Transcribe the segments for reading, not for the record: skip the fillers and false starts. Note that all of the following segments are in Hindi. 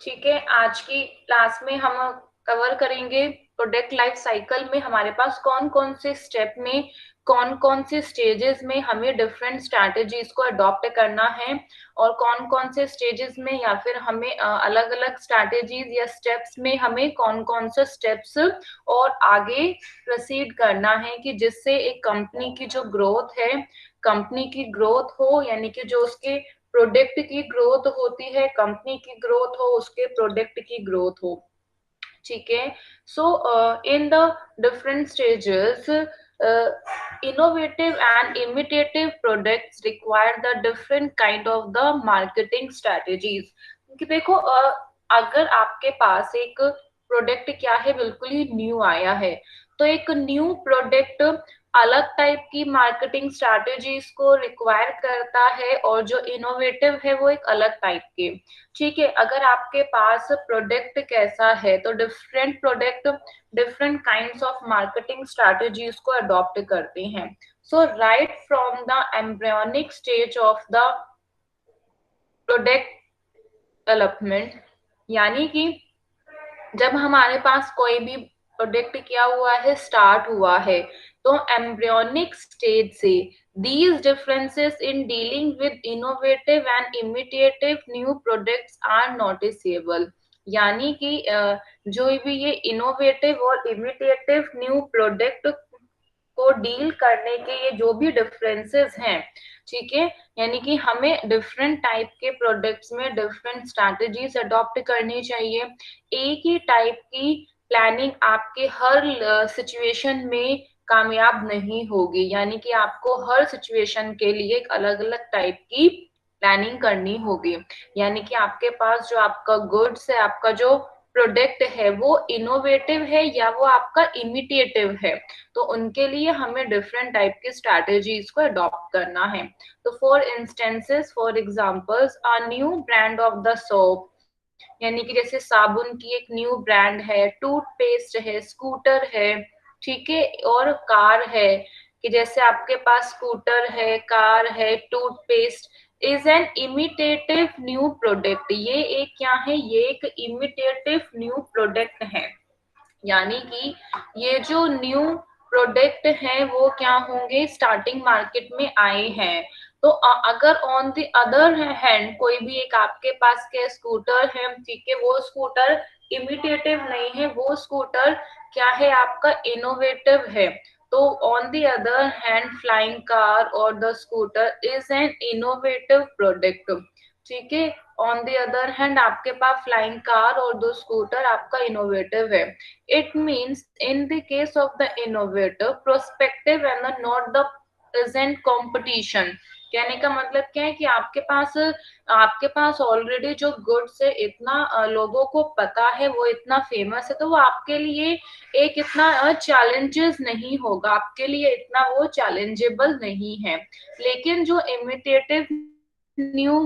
ठीक है, आज की क्लास में हम कवर करेंगे प्रोडक्ट लाइफ साइकिल में हमारे पास कौन कौन से स्टेप में, कौन कौन से स्टेजेस में हमें डिफरेंट स्ट्रैटेजीज को अडॉप्ट करना है और कौन कौन से स्टेजेस में या फिर हमें अलग अलग स्ट्रैटेजीज या स्टेप्स में हमें कौन कौन से स्टेप्स और आगे प्रोसीड करना है कि जिससे एक कंपनी की जो ग्रोथ है, कंपनी की ग्रोथ हो, यानी कि जो उसके प्रोडक्ट की ग्रोथ होती है, कंपनी की ग्रोथ हो, उसके प्रोडक्ट की ग्रोथ हो। ठीक है, so in the different stages innovative and imitative products require the different kind of the marketing strategies। क्योंकि देखो अगर आपके पास एक प्रोडक्ट क्या है, बिल्कुल ही न्यू आया है, तो एक न्यू प्रोडक्ट अलग टाइप की मार्केटिंग स्ट्रैटेजीज को रिक्वायर करता है और जो इनोवेटिव है वो एक अलग टाइप के। ठीक है, अगर आपके पास प्रोडक्ट कैसा है तो different product different kinds of marketing strategies को अडॉप्ट करते हैं। So right from the embryonic stage of the product development, यानी कि जब हमारे पास कोई भी प्रोडक्ट क्या हुआ है, स्टार्ट हुआ है, तो एम्ब्रियोनिक स्टेज से these differences in dealing with innovative and imitative new products are noticeable। यानी कि जो भी ये इनोवेटिव और इमिटेटिव न्यू प्रोडक्ट को डील करने के ये जो भी डिफरेंसेस हैं, ठीक है, यानी कि हमें डिफरेंट टाइप के प्रोडक्ट्स में डिफरेंट स्ट्रैटेजीज अडॉप्ट करनी चाहिए। एक ही टाइप की प्लानिंग आपके हर सिचुएशन में कामयाब नहीं होगी, यानी कि आपको हर सिचुएशन के लिए एक अलग अलग टाइप की प्लानिंग करनी होगी। यानी कि आपके पास जो आपका गुड्स है, आपका जो प्रोडक्ट है, वो इनोवेटिव है या वो आपका इमिटेटिव है, तो उनके लिए हमें डिफरेंट टाइप की स्ट्रैटेजीज को अडॉप्ट करना है। तो for instances, for examples, a new brand of the soap, यानी कि जैसे साबुन की एक न्यू ब्रांड है, टूथपेस्ट है, स्कूटर है, ठीक है, और कार है, कि जैसे आपके पास स्कूटर है, कार है, toothpaste is an imitative new product. ये एक क्या है, ये एक इमिटेटिव न्यू प्रोडक्ट है, यानी कि ये जो न्यू प्रोडक्ट है वो क्या होंगे, स्टार्टिंग मार्केट में आए हैं। तो अगर ऑन द अदर हैंड कोई भी एक आपके पास के स्कूटर है, ठीक है, वो स्कूटर इमिटेटिव नहीं है, वो स्कूटर क्या है, आपका इनोवेटिव है। तो on the other hand flying car और the scooter is an innovative product. ठीक है, ऑन द अदर हैंड आपके पास फ्लाइंग कार और दो स्कूटर आपका इनोवेटिव है। It means in the case of the innovative prospective and not the present competition. कहने का मतलब क्या है कि आपके पास ऑलरेडी जो गुड्स है, इतना लोगों को पता है, वो इतना फेमस है, तो वो आपके लिए एक इतना चैलेंजेस नहीं होगा, आपके लिए इतना वो चैलेंजेबल नहीं है। लेकिन जो इमिटेटिव न्यू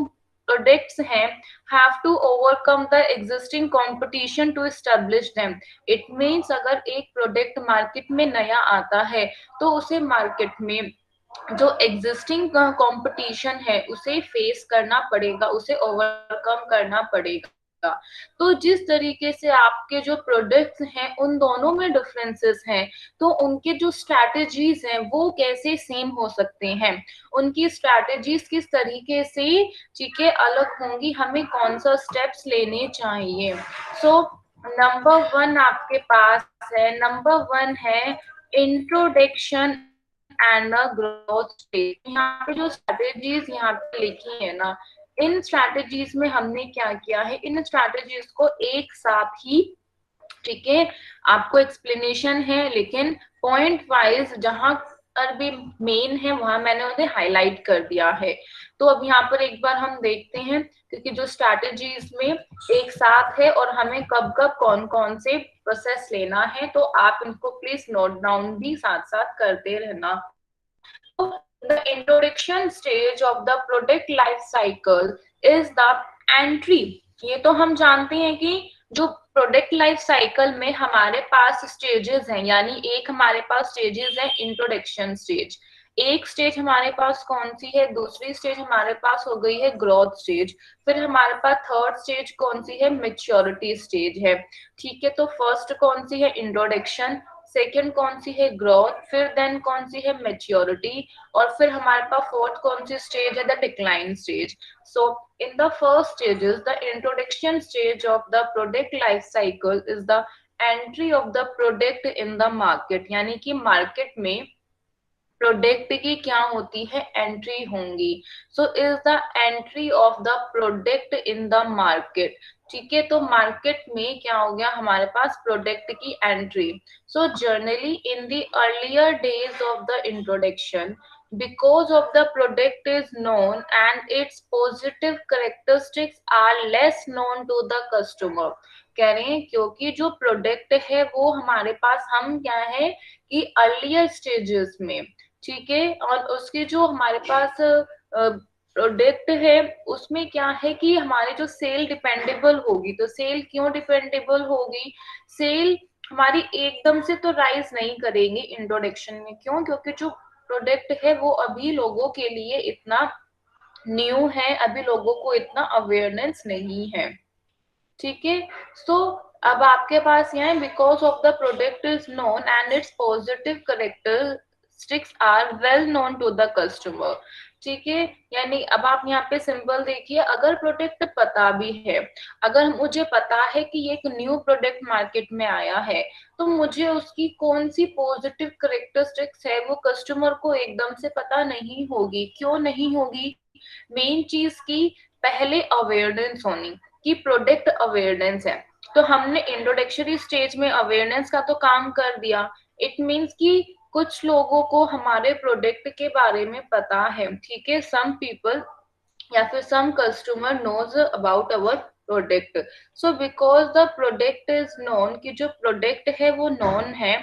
प्रोडक्ट्स हैं, have to overcome the existing competition to establish them। it means अगर एक प्रोडक्ट मार्केट में नया आता है तो उसे मार्केट में जो एग्जिस्टिंग कंपटीशन है उसे फेस करना पड़ेगा, उसे ओवरकम करना पड़ेगा। तो जिस तरीके से आपके जो प्रोडक्ट्स हैं उन दोनों में डिफरेंसेस हैं, तो उनके जो स्ट्रैटेजीज हैं वो कैसे सेम हो सकते हैं, उनकी स्ट्रैटेजीज किस तरीके से, ठीक है, अलग होंगी, हमें कौन सा स्टेप्स लेने चाहिए। सो नंबर वन आपके पास है, नंबर वन है introduction and a growth stage. यहाँ पे जो स्ट्रैटेजीज यहाँ पे लिखी है ना, इन स्ट्रैटेजीज में हमने क्या किया है, इन स्ट्रैटेजीज को एक साथ ही, ठीक है, आपको एक्सप्लेनेशन है, लेकिन पॉइंट वाइज जहां पर भी मेन है वहां मैंने उन्हें हाईलाइट कर दिया है। तो अब यहाँ पर एक बार हम देखते हैं, क्योंकि जो स्ट्रैटेजीज में एक साथ है और हमें कब कब कौन कौन से प्रोसेस लेना है, तो आप इनको प्लीज नोट डाउन भी साथ साथ करते रहना। The introduction stage of the product life cycle is the entry। ये तो हम जानते हैं कि जो प्रोडक्ट लाइफ साइकिल में हमारे पास स्टेजेस हैं, यानी एक हमारे पास स्टेजेस है इंट्रोडक्शन स्टेज। एक स्टेज हमारे पास कौन सी है, दूसरी स्टेज हमारे पास हो गई है ग्रोथ स्टेज, फिर हमारे पास थर्ड स्टेज कौन सी है, मेच्योरिटी स्टेज है। ठीक है, तो फर्स्ट कौन सी है, इंट्रोडक्शन, सेकेंड कौन सी है, ग्रोथ, फिर देन कौन सी है, मेच्योरिटी, और फिर हमारे पास फोर्थ कौन सी स्टेज है, the decline stage. So in the first stages, the introduction stage of the product life cycle is the entry of the product in the market, यानी कि मार्केट में प्रोडक्ट की क्या होती है, एंट्री होंगी। So is the entry of the product in the market. ठीक है, तो मार्केट में क्या हो गया, हमारे पास प्रोडक्ट की entry. So generally in the earlier days of the introduction, because of the product is known and its positive characteristics are less known to the customer। कह रहे हैं क्योंकि जो प्रोडक्ट है वो हमारे पास, हम क्या है कि अर्लियर स्टेजेस में, ठीक है, और उसके जो हमारे पास प्रोडक्ट है उसमें क्या है कि हमारे जो सेल डिपेंडेबल होगी, तो सेल क्यों डिपेंडेबल होगी, सेल हमारी एकदम से तो राइज नहीं करेंगे इंट्रोडक्शन में। क्यों, क्योंकि जो प्रोडक्ट है वो अभी लोगों के लिए इतना न्यू है, अभी लोगों को इतना अवेयरनेस नहीं है। ठीक है, सो अब आपके पास यहाँ है, because of the product is known and its positive characteristics are well known to the customer. ठीक है, यानी अब आप यहाँ पे सिंपल देखिए, अगर प्रोडक्ट पता भी है, अगर मुझे पता है कि ये एक न्यू प्रोडक्ट मार्केट में आया है, तो मुझे उसकी कौन सी पॉजिटिव कैरेक्टरिस्टिक्स है वो कस्टमर को एकदम से पता नहीं होगी। क्यों नहीं होगी, मेन चीज की पहले अवेयरनेस होनी, कि प्रोडक्ट अवेयरनेस है। तो हमने इंट्रोडक्टरी स्टेज में अवेयरनेस का तो काम कर दिया, इट मीन्स कि कुछ लोगों को हमारे प्रोडक्ट के बारे में पता है। ठीक है, सम पीपल या फिर some customer knows about our product. So because the product is known, कि जो प्रोडक्ट है वो नोन है,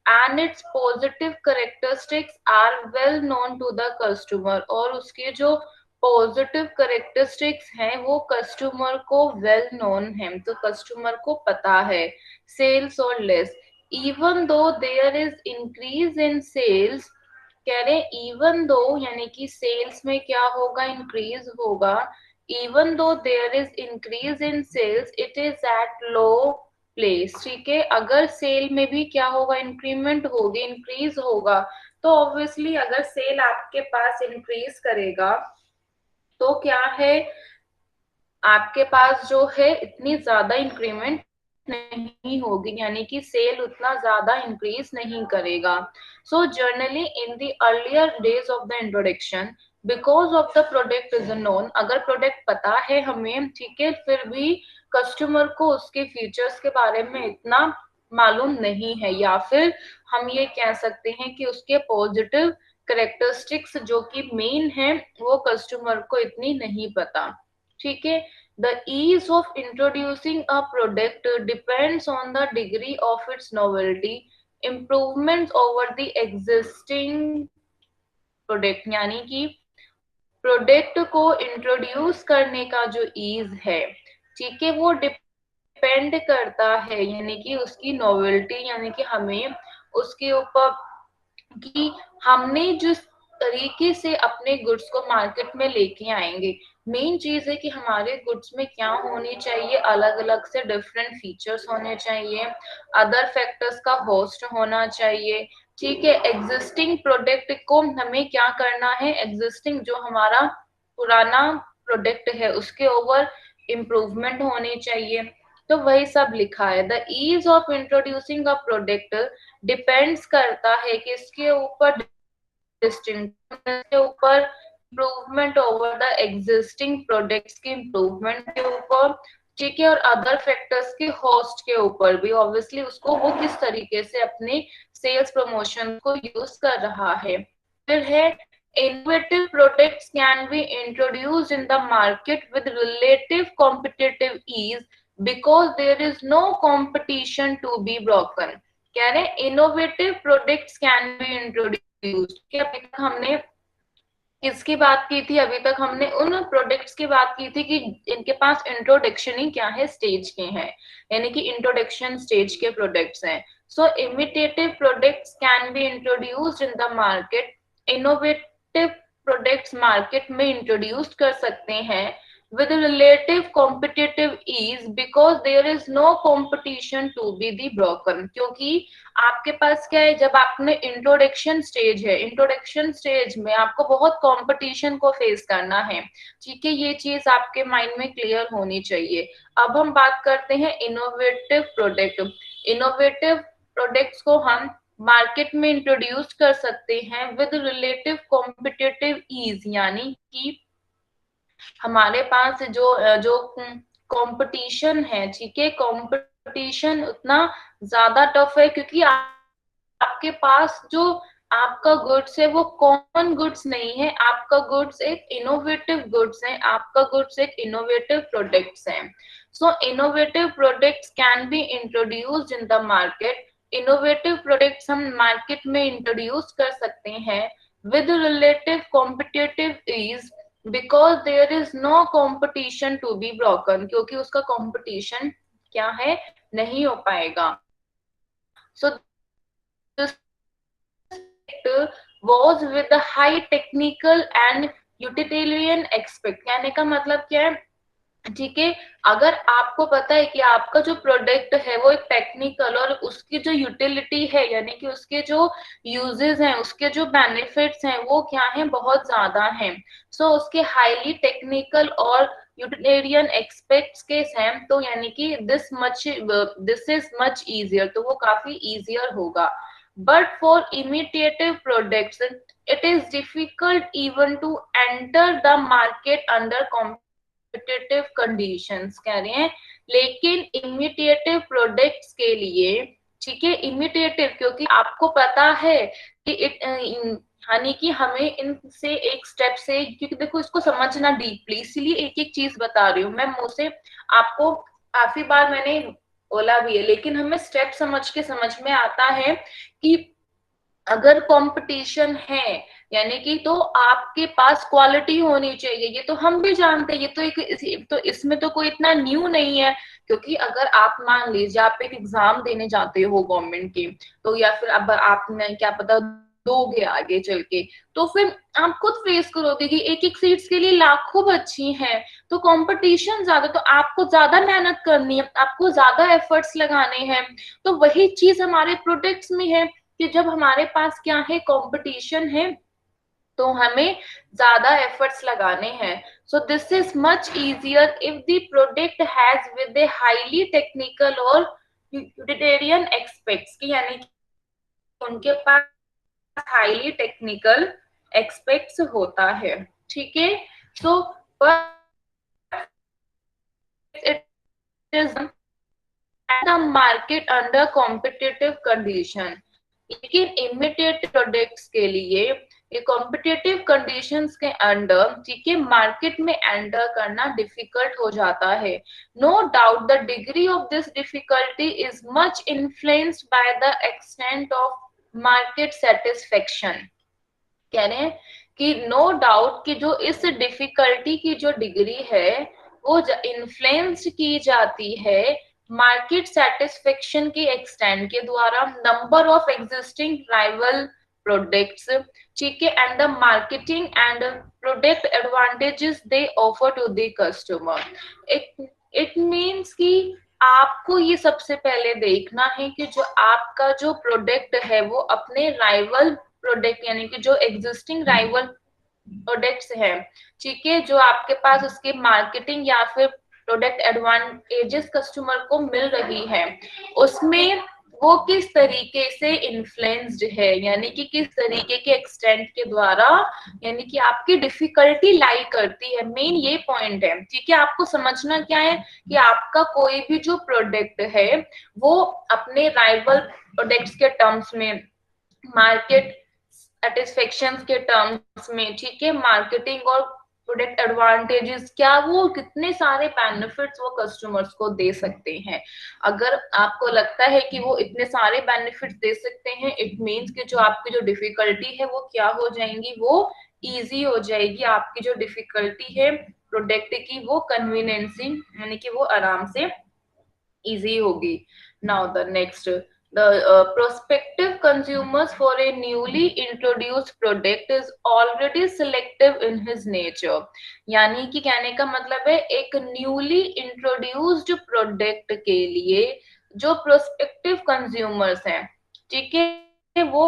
and its positive characteristics are well known to the customer, और उसके जो पॉजिटिव कैरेक्टरिस्टिक्स हैं वो कस्टमर को वेल नोन है, तो कस्टमर को पता है। सेल्स और less, even though there is increase in sales, कह रहे इवन दो, यानी कि सेल्स में क्या होगा, इंक्रीज होगा, even though there is increase in sales it is at low place. ठीक है, अगर सेल में भी क्या होगा, इंक्रीमेंट होगी, इंक्रीज होगा, तो ऑब्वियसली अगर सेल आपके पास इंक्रीज करेगा तो क्या है, आपके पास जो है इतनी ज्यादा इंक्रीमेंट नहीं होगी, यानी कि सेल उतना ज्यादा इंक्रीज नहीं करेगा। So generally in the earlier days of the introduction, because of the product is known, अगर प्रोडक्ट पता है हमें, ठीक है, फिर भी कस्टमर को उसके फीचर्स के बारे में इतना मालूम नहीं है, या फिर हम ये कह सकते हैं कि उसके पॉजिटिव करेक्टरिस्टिक्स जो कि मेन है वो कस्टमर को इतनी नहीं पता। ठीक है, the ease of introducing a product depends on the degree of its novelty, improvements over the existing product, यानी कि प्रोडक्ट को इंट्रोड्यूस करने का जो ईज है, ठीक है, वो डिपेंड करता है, यानी कि उसकी नोवेल्टी, यानी कि हमें उसके ऊपर कि हमने जिस तरीके से अपने गुड्स को मार्केट में लेके आएंगे। मेन चीज है कि हमारे गुड्स में क्या होनी चाहिए, अलग अलग से डिफरेंट फीचर्स होने चाहिए, अदर फैक्टर्स का होस्ट होना चाहिए। ठीक है, एग्जिस्टिंग प्रोडक्ट को हमें क्या करना है, एग्जिस्टिंग जो हमारा पुराना प्रोडक्ट है उसके ओवर इम्प्रूवमेंट होनी चाहिए। तो वही सब लिखा है, the ease of introducing a product depends करता है कि इसके ऊपर डिस्टिंक्शन के ऊपर, improvement over the existing products की इम्प्रूवमेंट के ऊपर, ठीक है, और अदर फैक्टर्स के होस्ट के ऊपर भी, ऑब्वियसली उसको वो किस तरीके से अपने सेल्स प्रमोशन को यूज कर रहा है। फिर है innovative products can be introduced in the market with relative competitive ease because there is no competition to be broken। कह रहे हैं innovative products can be introduced, कि अभी तक हमने किसकी बात की थी, अभी तक हमने उन प्रोडक्ट्स की बात की थी कि इनके पास इंट्रोडक्शन ही क्या है, स्टेज के हैं, यानी कि इंट्रोडक्शन स्टेज के प्रोडक्ट्स हैं। So imitative products can be introduced in the market innovative products market में इंट्रोड्यूस कर सकते हैं with relative competitive ease because there is no competition to be the broken। क्योंकि आपके पास क्या है, जब आपने इंट्रोडक्शन स्टेज है, इंट्रोडक्शन स्टेज में आपको बहुत कंपटीशन को फेस करना है, ठीक है, ये चीज आपके माइंड में क्लियर होनी चाहिए। अब हम बात करते हैं इनोवेटिव प्रोडक्ट। इनोवेटिव प्रोडक्ट्स को हम मार्केट में इंट्रोड्यूस कर सकते हैं विद रिलेटिव कॉम्पिटिटिव ईज, यानी कि हमारे पास जो जो कंपटीशन है, ठीक है, कंपटीशन उतना ज्यादा टफ है क्योंकि आपके पास जो आपका गुड्स है वो कॉमन गुड्स नहीं है, आपका गुड्स एक इनोवेटिव गुड्स है, आपका गुड्स एक इनोवेटिव प्रोडक्ट्स है। So innovative products can be introduced in the market. Innovative products हम मार्केट में इंट्रोड्यूस कर सकते हैं with relative competitive ease because there is no competition to be broken, क्योंकि उसका कॉम्पिटिशन क्या है, नहीं हो पाएगा। सो was with the high technical and utilitarian aspect। कहने का मतलब क्या है, ठीक है, अगर आपको पता है कि आपका जो प्रोडक्ट है वो एक टेक्निकल और उसकी जो यूटिलिटी है, यानी कि उसके जो यूजेस हैं, उसके जो बेनिफिट्स हैं वो क्या है, बहुत ज्यादा हैं, सो उसके हाईली टेक्निकल और यूटिलिटेरियन एक्सपेक्ट्स के हैं, तो यानी कि दिस इज मच इजियर, तो वो काफी इजियर होगा। But for imitative products, it is difficult even to enter the market under competitive conditions। कह रहे हैं लेकिन imitative products के लिए, ठीक है, imitative क्योंकि आपको पता है कि यानी कि हमें इनसे एक स्टेप से, क्योंकि देखो इसको समझना डीपली, इसलिए एक एक चीज बता रही हूँ मैं, मुंह से आपको काफी बार मैंने बोला भी है, लेकिन हमें स्टेप समझ के समझ में आता है कि अगर कंपटीशन है, यानी कि तो आपके पास क्वालिटी होनी चाहिए, ये तो हम भी जानते हैं, ये तो तो इसमें तो कोई इतना न्यू नहीं है। क्योंकि अगर आप मान लीजिए आप एक एग्जाम देने जाते हो गवर्नमेंट की, तो या फिर अब आपने क्या पता दोगे आगे चल के, तो फिर आप खुद फेस करोगे कि एक एक सीट्स के लिए लाखों बच्ची हैं, तो कंपटीशन ज्यादा, तो आपको ज्यादा मेहनत करनी है, आपको ज्यादा एफर्ट्स लगाने हैं। तो वही चीज हमारे प्रोडक्ट्स में है कि जब हमारे पास क्या है, कंपटीशन है, तो हमें ज्यादा एफर्ट्स लगाने हैं। So this is much easier if the product has with a highly technical और यूटिलिटेरियन एक्सपेक्ट्स, की यानी कि उनके पास हाईली टेक्निकल एक्सपेक्ट्स होता है, ठीक है। So it is the market under competitive condition. लेकिन इमिटेड प्रोडक्ट्स के लिए ये कॉम्पिटिटिव कंडीशंस के अंडर, ठीक है, मार्केट में एंटर करना डिफिकल्ट हो जाता है। No doubt the degree of this difficulty is much influenced by the extent of market satisfaction. कह रहे हैं कि नो डाउट कि जो इस डिफिकल्टी की जो डिग्री है वो इन्फ्लुएंस की जाती है मार्केट सेटिस्फेक्शन के एक्सटेंड के द्वारा, number of existing rival products, ठीक है, and the marketing and product advantages they offer to the customer. It means कि आपको ये सबसे पहले देखना है कि जो आपका जो प्रोडक्ट है वो अपने राइवल प्रोडक्ट, यानी कि जो एग्जिस्टिंग राइवल प्रोडक्ट्स हैं, ठीक है, जो आपके पास उसके मार्केटिंग या फिर प्रोडक्ट एडवांटेजेस कस्टमर को मिल रही है, उसमें वो किस तरीके से इन्फ्लुएंस्ड है, यानी कि किस तरीके के एक्सटेंट के द्वारा, यानी कि आपकी डिफिकल्टी लाई करती है, मेन ये पॉइंट है, ठीक है। आपको समझना क्या है कि आपका कोई भी जो प्रोडक्ट है वो अपने राइवल प्रोडक्ट्स के टर्म्स में, मार्केट सेटिस्फेक्शन के टर्म्स में, ठीक है, मार्केटिंग और प्रोडक्ट एडवांटेजेस, क्या वो कितने सारे बेनिफिट्स वो कस्टमर्स को दे सकते हैं। अगर आपको लगता है कि वो इतने सारे बेनिफिट्स दे सकते हैं, इट मीन्स कि जो आपकी जो डिफिकल्टी है वो क्या हो जाएंगी, वो इजी हो जाएगी। आपकी जो डिफिकल्टी है प्रोडक्ट की वो कन्वीनियंसी, यानी कि वो आराम से इजी होगी। Now the next, the prospective consumers for a newly introduced product is already selective in his nature. यानी कि कहने का मतलब है एक न्यूली इंट्रोड्यूस्ड प्रोडक्ट के लिए जो प्रोस्पेक्टिव कंज्यूमर्स हैं, ठीक है, वो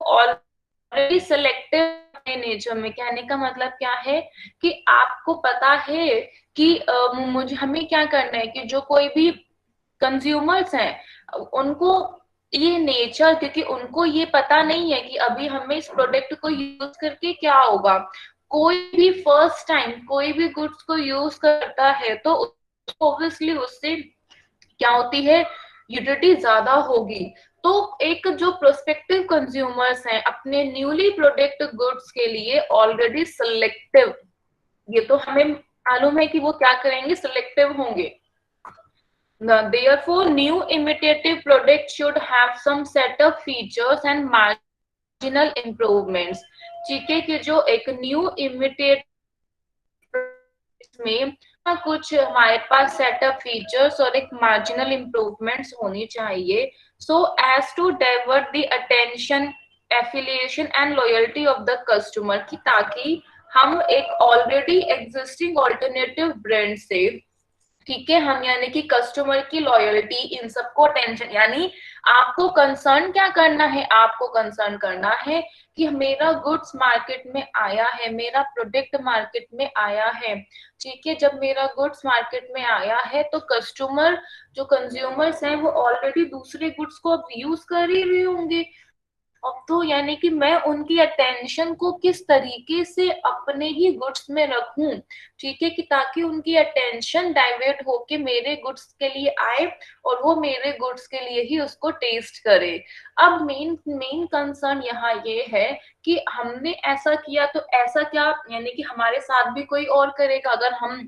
ऑलरेडी सेलेक्टिव अपने नेचर में। कहने का मतलब क्या है कि आपको पता है कि मुझे हमें क्या करना है कि जो कोई भी कंज्यूमर्स हैं उनको ये नेचर, क्योंकि उनको ये पता नहीं है कि अभी हमें इस प्रोडक्ट को यूज करके क्या होगा। कोई भी फर्स्ट टाइम कोई भी गुड्स को यूज करता है तो ऑब्वियसली उससे क्या होती है, यूटिलिटी ज्यादा होगी। तो एक जो प्रोस्पेक्टिव कंज्यूमर्स हैं अपने न्यूली प्रोडक्ट गुड्स के लिए ऑलरेडी सिलेक्टिव, ये तो हमें मालूम है कि वो क्या करेंगे, सिलेक्टिव होंगे। Therefore, new imitative products should have some set of features and marginal improvements. ठीक है कि जो एक न्यू इमिटेट में कुछ हमारे पास सेट ऑफ फीचर्स और एक मार्जिनल इम्प्रूवमेंट्स होनी चाहिए, so as to divert the attention, affiliation and loyalty of the customer, की ताकि हम एक ऑलरेडी एग्जिस्टिंग ऑल्टरनेटिव ब्रांड से, ठीक है, हम यानी कि कस्टमर की लॉयल्टी, इन सबको टेंशन, यानी आपको कंसर्न क्या करना है, आपको कंसर्न करना है कि मेरा गुड्स मार्केट में आया है, मेरा प्रोडक्ट मार्केट में आया है, ठीक है, जब मेरा गुड्स मार्केट में आया है तो कस्टमर, जो कंज्यूमर्स हैं वो ऑलरेडी दूसरे गुड्स को अब यूज कर ही रहे होंगे। अब तो यानी कि मैं उनकी अटेंशन को किस तरीके से अपने ही गुड्स में रखूं, ठीक है, कि ताकि उनकी अटेंशन डाइवर्ट होके मेरे गुड्स के लिए आए और वो मेरे गुड्स के लिए ही उसको टेस्ट करे। अब मेन मेन कंसर्न यहाँ ये है कि हमने ऐसा किया तो ऐसा क्या, यानी कि हमारे साथ भी कोई और करेगा अगर हम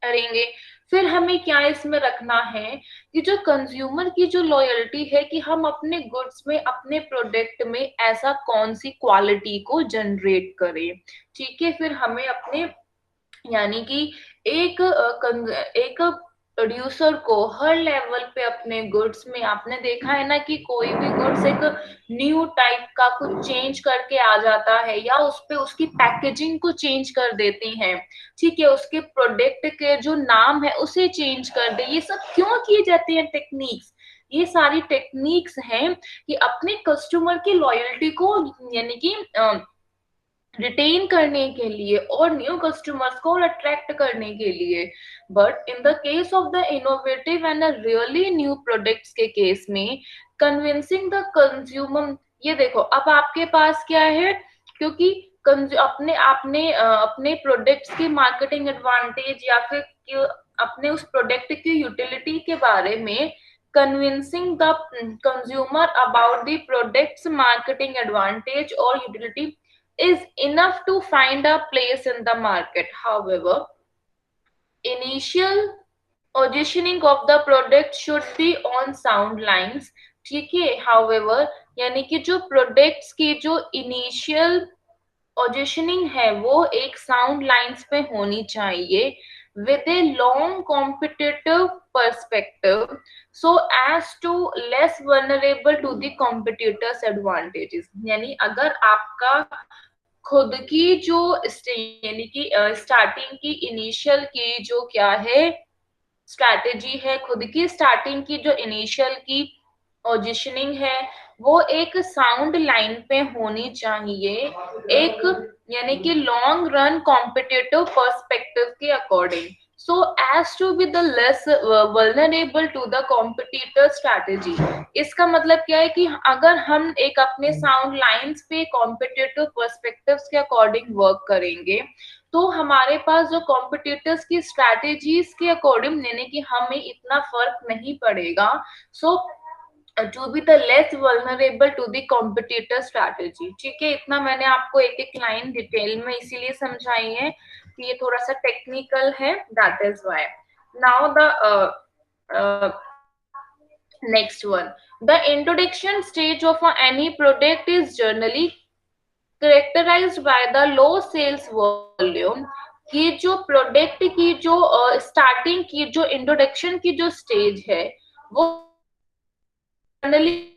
करेंगे। फिर हमें क्या इसमें रखना है कि जो कंज्यूमर की जो लॉयल्टी है कि हम अपने गुड्स में, अपने प्रोडक्ट में ऐसा कौन सी क्वालिटी को जनरेट करें, ठीक है, फिर हमें अपने यानी कि एक प्रोड्यूसर को हर लेवल पे अपने गुड्स में, आपने देखा है ना कि कोई भी गुड्स एक न्यू टाइप का कुछ चेंज करके आ जाता है या उस पे उसकी पैकेजिंग को चेंज कर देती हैं, ठीक है, उसके प्रोडक्ट के जो नाम है उसे चेंज कर दे। ये सब क्यों किए जाते हैं टेक्निक्स, ये सारी टेक्निक्स हैं कि अपने कस्टमर की लॉयल्टी को यानी कि रिटेन करने के लिए और न्यू कस्टमर्स को अट्रैक्ट करने के लिए। But in the case of the innovative and really new products के केस में कन्विंसिंग द कंज्यूमर, ये देखो अब आपके पास क्या है, क्योंकि अपने आपने अपने प्रोडक्ट्स की मार्केटिंग एडवांटेज या फिर अपने उस प्रोडक्ट की यूटिलिटी के बारे में convincing the consumer about the products marketing advantage और utility is enough to find a place in the market. However, initial positioning of the product should be on sound lines, ठीक है। however, यानी कि जो प्रोडक्ट्स की जो इनिशियल पोजिशनिंग है वो एक साउंड लाइंस पे होनी चाहिए with a long competitive perspective so as to less vulnerable to the competitors advantages। यानी अगर आपका खुद की जो यानी कि स्टार्टिंग की इनिशियल की जो क्या है स्ट्रैटेजी है, खुद की स्टार्टिंग की जो इनिशियल की पोजिशनिंग है वो एक साउंड लाइन पे होनी चाहिए, एक यानी कि लॉन्ग रन कॉम्पिटिटिव पर्सपेक्टिव के according, so as to be the less vulnerable to the competitor strategy। इसका मतलब क्या है कि अगर हम एक अपने साउंड लाइंस पे कॉम्पिटिटिव पर्सपेक्टिव्स के अकॉर्डिंग वर्क करेंगे तो हमारे पास जो कॉम्पिटिटर्स की स्ट्रैटेजीज के अकॉर्डिंग यानी कि हमें इतना फर्क नहीं पड़ेगा, so to be the less vulnerable to the competitor strategy, ठीक है। इतना मैंने आपको एक एक लाइन डिटेल में इसीलिए समझाई है कि ये थोड़ा सा टेक्निकल है, that is why. Now the next one, the introduction stage of any product is generally characterised by the low sales volume. ये जो प्रोडक्ट की जो स्टार्टिंग की जो इंट्रोडक्शन की जो स्टेज है वो जनरली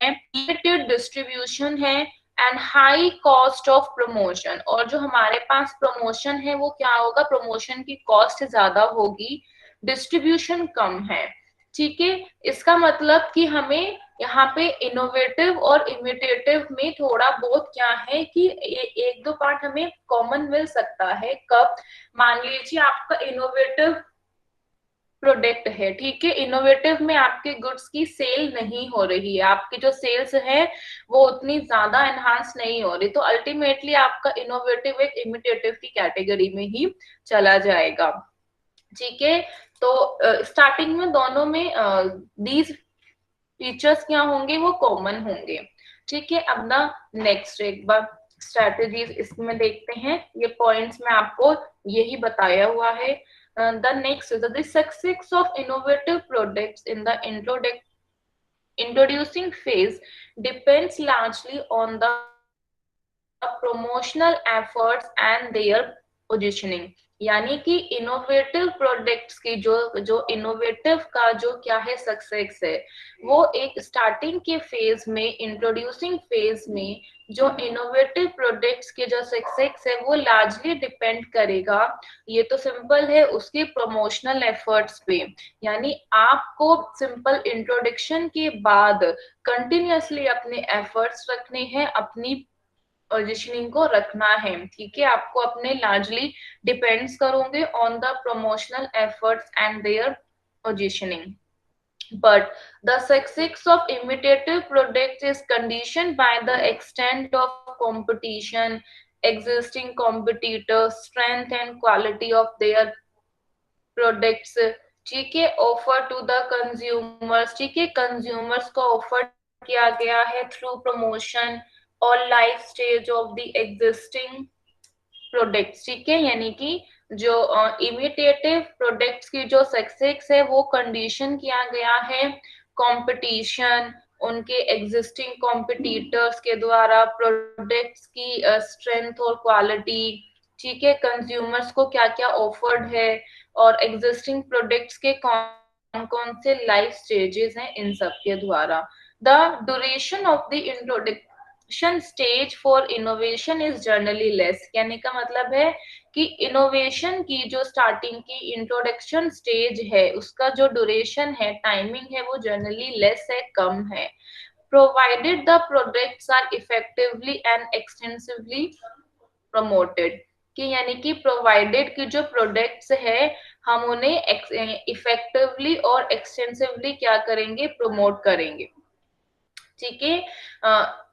लिमिटेड डिस्ट्रीब्यूशन है and high cost of promotion, और जो हमारे पास प्रमोशन है वो क्या होगा, प्रमोशन की कॉस्ट ज्यादा होगी, डिस्ट्रीब्यूशन कम है। ठीक है, इसका मतलब कि हमें यहाँ पे इनोवेटिव और इमिटेटिव में थोड़ा बहुत क्या है कि एक दो पार्ट हमें कॉमन मिल सकता है। कब, मान लीजिए आपका इनोवेटिव प्रोडक्ट है, ठीक है, इनोवेटिव में आपके गुड्स की सेल नहीं हो रही है, आपकी जो सेल्स है वो उतनी ज्यादा एनहांस नहीं हो रही, तो अल्टीमेटली आपका इनोवेटिव एक इमिटेटिव की कैटेगरी में ही चला जाएगा। ठीक है, तो स्टार्टिंग में दोनों में दीज फीचर्स क्या होंगे, वो कॉमन होंगे। ठीक है, अब ना नेक्स्ट एक बार स्ट्रेटेजीज इसमें देखते हैं, ये पॉइंट्स में आपको यही बताया हुआ है। The next is the success of innovative products in the introducing phase depends largely on the promotional efforts and their positioning। यानी कि इनोवेटिव प्रोडक्ट्स की जो इनोवेटिव का जो क्या है सक्सेस है, वो एक स्टार्टिंग के फेज में, इंट्रोड्यूसिंग फेज में जो इनोवेटिव प्रोडक्ट्स के जो सक्सेस है वो लार्जली डिपेंड करेगा, ये तो सिंपल है, उसके प्रमोशनल एफर्ट्स पे। यानी आपको सिंपल इंट्रोडक्शन के बाद कंटिन्यूअसली अपने एफर्ट्स रखने हैं, अपनी पोजिशनिंग को रखना है। ठीक है, आपको अपने लार्जली डिपेंड्स करोगे on the promotional efforts and their positioning. But the success of imitative products is conditioned by the extent of competition, existing competitors, strength and quality of their products। ठीक है, ऑफर टू द कंज्यूमर्स, ठीक है, कंज्यूमर्स को ऑफर किया गया है थ्रू प्रमोशन और life stage of the existing products. ठीक है, यानी कि जो इमिटेटिव प्रोडक्ट्स की जो सक्सेस है वो कंडीशन किया गया है कंपटीशन, उनके एग्जिस्टिंग कॉम्पिटिटर्स के द्वारा, प्रोडक्ट्स की स्ट्रेंथ और क्वालिटी, ठीक है, कंज्यूमर्स को क्या क्या ऑफर्ड है, और एग्जिस्टिंग प्रोडक्ट्स के कौन कौन से लाइफ स्टेजेस हैं, इन सब के द्वारा। The duration of the introduction stage for innovation is generally less. कहने का मतलब है कि इनोवेशन की जो स्टार्टिंग की इंट्रोडक्शन स्टेज है उसका जो ड्यूरेशन है, टाइमिंग है, वो जनरली लेस है, कम है। Provided the products are effectively and extensively promoted, कि यानी कि प्रोवाइडेड की जो प्रोडक्ट्स है हम उन्हें इफेक्टिवली और एक्सटेंसिवली क्या करेंगे, प्रमोट करेंगे। ठीक है,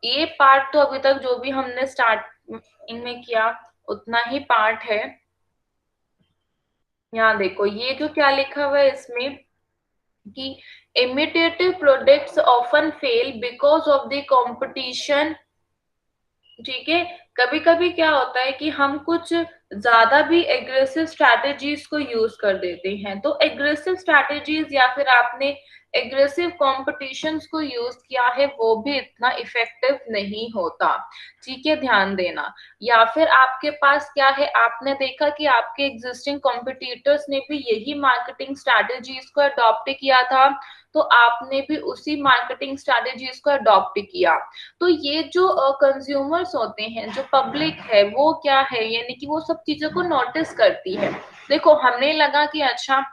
ये पार्ट तो अभी तक जो भी हमने स्टार्टिंग में किया उतना ही पार्ट है। यहाँ देखो ये जो क्या लिखा हुआ है इसमें कि imitative products often fail because of the competition। ठीक है, कभी कभी क्या होता है कि हम कुछ ज्यादा भी एग्रेसिव स्ट्रैटेजीज को यूज कर देते हैं, तो एग्रेसिव स्ट्रैटेजीज या फिर आपने एग्रेसिव कॉम्पिटिशन्स को यूज किया है वो भी इतना इफेक्टिव नहीं होता। ठीक है, ध्यान देना। या फिर आपके पास क्या है, आपने देखा कि आपके एग्जिस्टिंग कॉम्पिटिटर्स ने भी यही मार्केटिंग स्ट्रैटेजीज को अडॉप्ट किया था, तो आपने भी उसी मार्केटिंग स्ट्रैटेजीज को अडॉप्ट किया। तो ये जो कंज्यूमर्स होते हैं, जो पब्लिक है, वो क्या है, यानी कि वो सब चीजों को नोटिस करती है। देखो हमने लगा कि अच्छा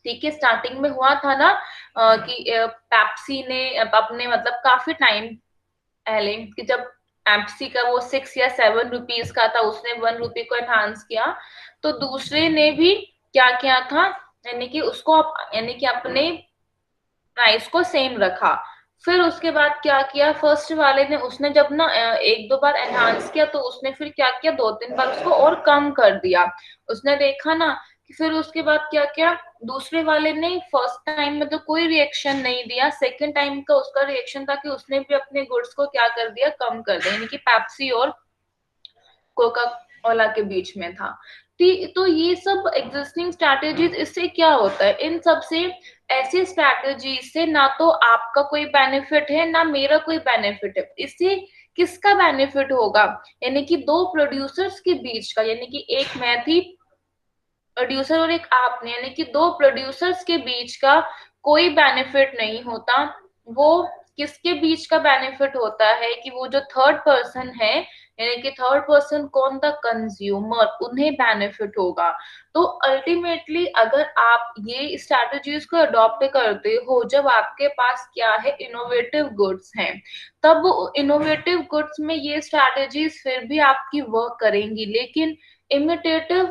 ठीक है, स्टार्टिंग में हुआ था ना कि पेप्सी ने अपने मतलब काफी टाइम पहले कि जब पेप्सी का वो 6 या 7 रुपीज का था, उसने 1 रुपी को एनहांस किया, तो दूसरे ने भी क्या किया था, यानी कि उसको यानी कि अपने प्राइस को सेम रखा। फिर उसके बाद क्या किया, फर्स्ट वाले ने, उसने जब ना एक दो बार एनहांस किया तो उसने फिर क्या किया, 2-3 बार उसको और कम कर दिया। उसने देखा ना कि फिर उसके बाद क्या किया, दूसरे वाले ने फर्स्ट टाइम में तो कोई रिएक्शन नहीं दिया, सेकंड टाइम का उसका रिएक्शन था कि उसने भी अपने गुड्स को क्या कर दिया, कम कर दिया, यानी कि पेप्सी और कोका कोला के बीच में था। तो ये सब एग्जिस्टिंग स्ट्रैटेजीज, इससे क्या होता है, इन सब से, ऐसी स्ट्रैटेजी से ना तो आपका कोई बेनिफिट है ना मेरा कोई बेनिफिट है। इससे किसका बेनिफिट होगा, यानी कि दो प्रोड्यूसर्स के बीच का, यानी कि एक मैं थी प्रोड्यूसर और एक आपने, यानी कि दो प्रोड्यूसर्स के बीच का कोई बेनिफिट नहीं होता। वो किसके बीच का बेनिफिट होता है कि वो जो थर्ड पर्सन है, यानी कि थर्ड पर्सन कौन, द कंज्यूमर, उन्हें बेनिफिट होगा। तो अल्टीमेटली अगर आप ये स्ट्रैटेजीज को अडॉप्ट करते हो, जब आपके पास क्या है, इनोवेटिव गुड्स हैं, तब इनोवेटिव गुड्स में ये स्ट्रैटेजीज फिर भी आपकी वर्क करेंगी, लेकिन इमिटेटिव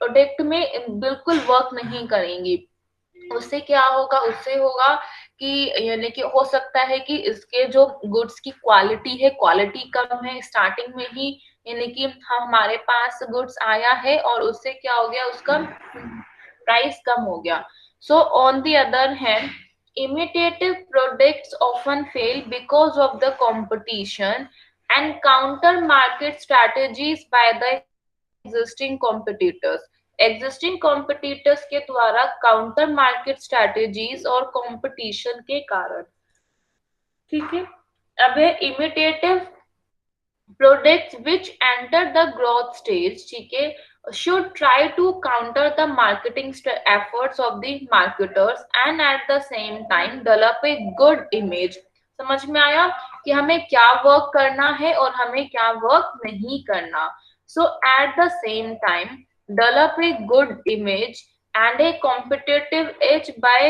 प्रोडक्ट में बिल्कुल वर्क नहीं करेंगी। उससे क्या होगा, उससे होगा कि यानी कि हो सकता है कि इसके जो गुड्स की क्वालिटी है, क्वालिटी कम है स्टार्टिंग में ही, यानी कि हमारे पास गुड्स आया है और उससे क्या हो गया, उसका प्राइस कम हो गया। So on the other hand, imitative products often fail because of the competition and counter market strategies by the existing competitors। Existing competitors के द्वारा काउंटर मार्केट स्ट्रैटेजीज और कंपटीशन के कारण, ठीक है। अब है imitative products which enter the growth stage, ठीक है, should try to counter the marketing efforts of the marketers and at the same time develop a good image। समझ में आया कि हमें क्या वर्क करना है और हमें क्या वर्क नहीं करना। So at the same time develop a good image and a competitive edge by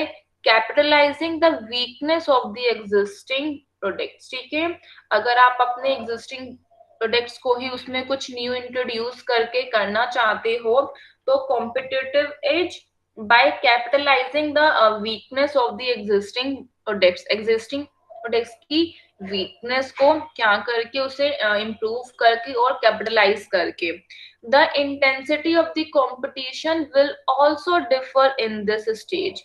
capitalizing the weakness of the existing products, ठीक है। अगर आप अपने एग्जिस्टिंग प्रोडक्ट्स को ही उसमें कुछ न्यू इंट्रोड्यूस करके करना चाहते हो, तो competitive edge by capitalising the weakness of the existing products, existing products की वीकनेस को क्या करके उसे इम्प्रूव करके और कैपिटलाइज करके। The intensity of the competition will also differ in this stage.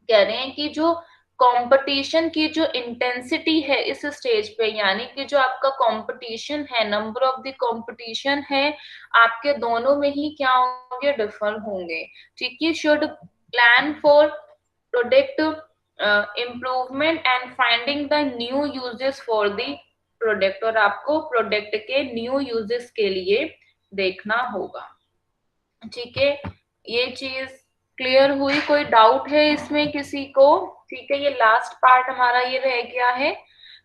कह रहे हैं कि जो कंपटीशन की जो इंटेंसिटी है इस स्टेज पे, यानी कि जो आपका कंपटीशन है, नंबर ऑफ द कंपटीशन है, आपके दोनों में ही क्या होंगे, डिफर होंगे, ठीक है। Should plan for product improvement and finding the new uses for the product, और आपको प्रोडक्ट के न्यू यूजेस के लिए देखना होगा, ठीक है। ये चीज क्लियर हुई, कोई डाउट है इसमें किसी को, ठीक है। ये लास्ट पार्ट हमारा ये रह गया है।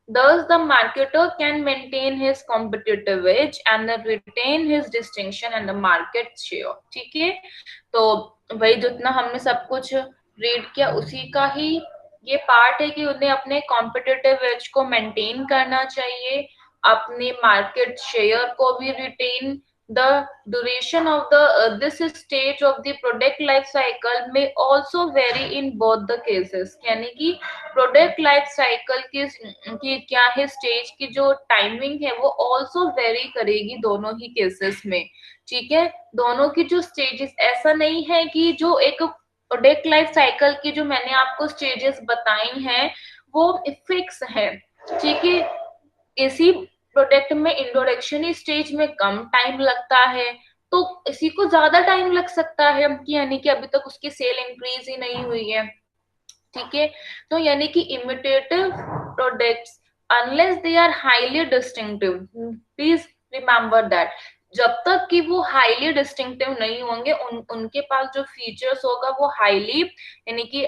Thus the marketer can maintain his competitive edge and retain his distinction and the market share, ठीक है। तो वही जितना हमने सब कुछ रीड किया उसी का ही ये पार्ट है कि उन्हें अपने कॉम्पिटिटिव एज को मेंटेन करना चाहिए, अपने मार्केट शेयर को भी retain. The duration of the this stage of the product life cycle में also very in both the cases, यानी कि प्रोडक्ट लाइफ साइकिल की क्या है, स्टेज की जो टाइमिंग है वो ऑल्सो वेरी करेगी दोनों ही केसेस में, ठीक है। दोनों की जो स्टेजेस, ऐसा नहीं है कि जो एक प्रोडक्ट लाइफ साइकिल की जो मैंने आपको स्टेजेस बताई हैं वो फिक्स है, ठीक है। इसी प्रोडक्ट में इंट्रोडक्शन स्टेज में कम टाइम लगता है, तो इसी को ज्यादा टाइम लग सकता है कि यानी कि अभी तक उसकी सेल इंक्रीज ही नहीं हुई है, ठीक है। तो यानी कि imitative products unless they are highly distinctive, please remember that, जब तक कि वो हाईली डिस्टिंक्टिव नहीं होंगे, उनके पास जो फीचर्स होगा वो हाईली यानी कि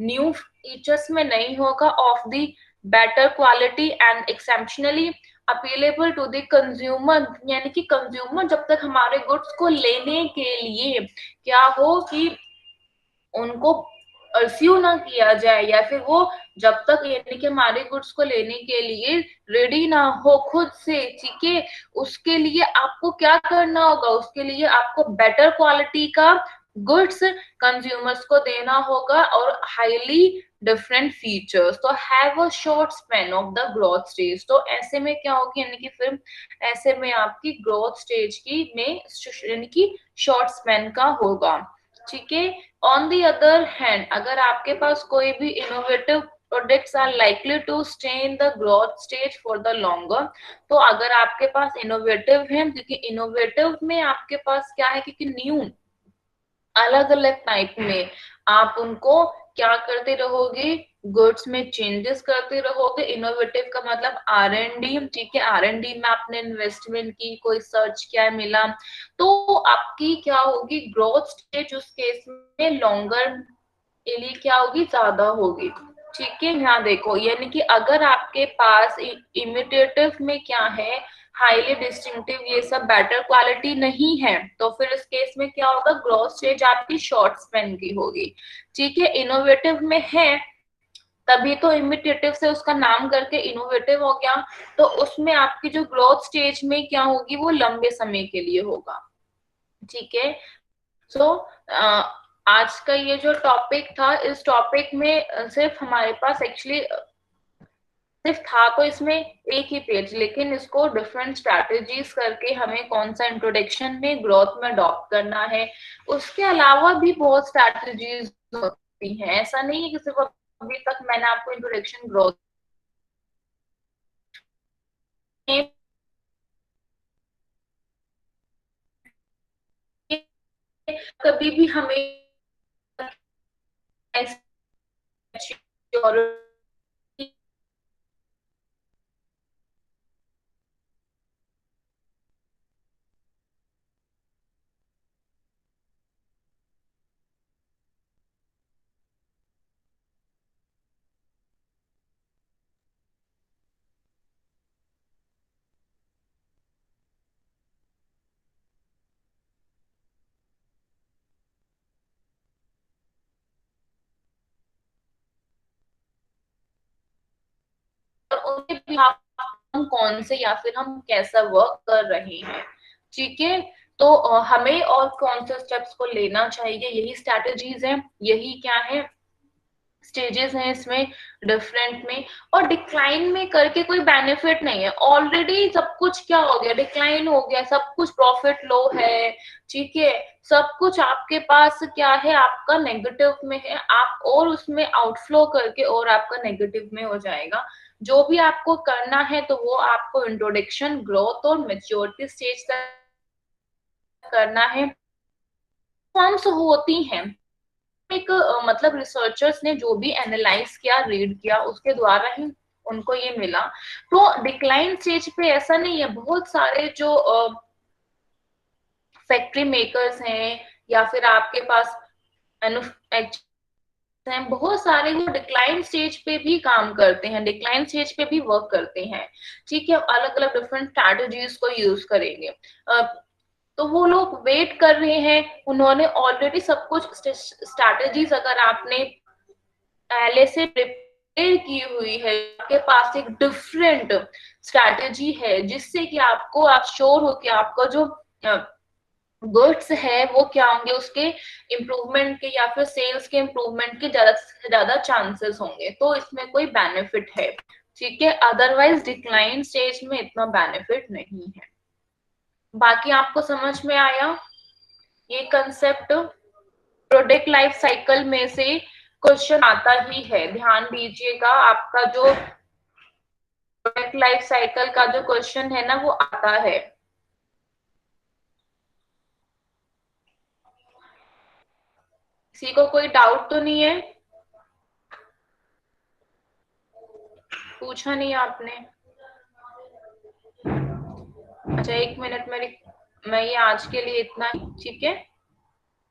न्यू फीचर्स में नहीं होगा, of the better quality and exceptionally available to the consumer, यानी कि कंज्यूमर जब तक हमारे गुड्स को लेने के लिए क्या हो कि उनको परस्यू ना किया जाए, या फिर वो जब तक यानी कि हमारे गुड्स को लेने के लिए रेडी ना हो खुद से, ठीक है, उसके लिए आपको क्या करना होगा, उसके लिए आपको बेटर क्वालिटी का गुड्स कंज्यूमर्स को देना होगा और हाईली डिफरेंट फीचर्स। तो have a short span of the growth stage, तो ऐसे में क्या होगी, यानी कि फिर ऐसे में आपकी ग्रोथ स्टेज की में यानी कि शॉर्ट स्पैन का होगा, ठीक है। ऑन द अदर हैंड अगर आपके पास कोई भी innovative products are likely to stay in the growth stage for the longer, तो अगर आपके पास इनोवेटिव है, क्योंकि इनोवेटिव में आपके पास क्या है, क्योंकि न्यू अलग अलग टाइप में आप उनको क्या करते रहोगे, गुड्स में चेंजेस करते रहोगे। इनोवेटिव का मतलब R&D, ठीक है, R&D में आपने इन्वेस्टमेंट की, कोई सर्च किया, मिला, तो आपकी क्या होगी, ग्रोथ स्टेज उस केस में लॉन्गर के लिए क्या होगी, ज्यादा होगी। ठीक है, यहाँ देखो, यानी कि अगर आपके पास इमिटेटिव में क्या है, हाईली डिस्टिंक्टिव, ये सब बेटर क्वालिटी नहीं है, तो फिर इस केस में क्या होगा, ग्रोथ स्टेज आपकी शॉर्ट स्पेन की होगी। ठीक है, इनोवेटिव में है, तभी तो इमिटेटिव से उसका नाम करके इनोवेटिव हो गया, तो उसमें आपकी जो ग्रोथ स्टेज में क्या होगी, वो लंबे समय के लिए होगा। ठीक है, सो आज का ये जो टॉपिक था, इस टॉपिक में सिर्फ हमारे पास एक्चुअली सिर्फ था तो इसमें एक ही पेज, लेकिन इसको डिफरेंट स्ट्रैटेजीज करके हमें कौन सा इंट्रोडक्शन में ग्रोथ में अडॉप्ट करना है, उसके अलावा भी बहुत स्ट्रैटेजीज होती हैं। ऐसा नहीं है कि सिर्फ अभी तक मैंने आपको इंट्रोडक्शन ग्रोथ, कभी भी हमें और उनके बिहाफ हम कौन से या फिर हम कैसा वर्क कर रहे हैं। ठीक है, तो हमें और कौन से स्टेप्स को लेना चाहिए, यही स्ट्रैटेजीज हैं, यही क्या है, स्टेजेस हैं इसमें डिफरेंट में। और डिक्लाइन में करके कोई बेनिफिट नहीं है, ऑलरेडी सब कुछ क्या हो गया, डिक्लाइन हो गया, सब कुछ प्रॉफिट लो है। ठीक है, सब कुछ आपके पास क्या है, आपका नेगेटिव में है, आप और उसमें आउटफ्लो करके और आपका नेगेटिव में हो जाएगा। जो भी आपको करना है तो वो आपको इंट्रोडक्शन, ग्रोथ और मेच्योरिटी स्टेज तक करना है। फॉर्म्स होती हैं, एक मतलब रिसर्चर्स ने जो भी एनालाइज किया, रीड किया, उसके द्वारा ही उनको ये मिला। तो डिक्लाइन स्टेज पे ऐसा नहीं है, बहुत सारे जो फैक्ट्री मेकर्स हैं या फिर आपके पास हैं, बहुत सारे वो डिक्लाइन स्टेज पे भी काम करते हैं, डिक्लाइन स्टेज पे भी वर्क करते हैं। ठीक है, अलग अलग डिफरेंट स्ट्रैटेजीज को यूज करेंगे। तो वो लोग वेट कर रहे हैं, उन्होंने ऑलरेडी सब कुछ स्ट्रैटेजीज अगर आपने पहले से प्रिपेयर की हुई है, आपके पास एक डिफरेंट स्ट्रैटेजी है जिससे कि आपको, आप श्योर हो कि आपका जो गुड्स है वो क्या होंगे, उसके इम्प्रूवमेंट के या फिर सेल्स के इम्प्रूवमेंट के ज्यादा से ज्यादा चांसेस होंगे, तो इसमें कोई बेनिफिट है। ठीक है, अदरवाइज डिक्लाइन स्टेज में इतना बेनिफिट नहीं है। बाकी आपको समझ में आया ये कंसेप्ट? प्रोडक्ट लाइफ साइकिल में से क्वेश्चन आता ही है, ध्यान दीजिएगा, आपका जो प्रोडक्ट लाइफ साइकिल का जो क्वेश्चन है ना, वो आता है। किसी को कोई डाउट तो नहीं है? पूछा नहीं आपने? अच्छा, एक मिनट, मैं ये आज के लिए इतना ही, ठीक है।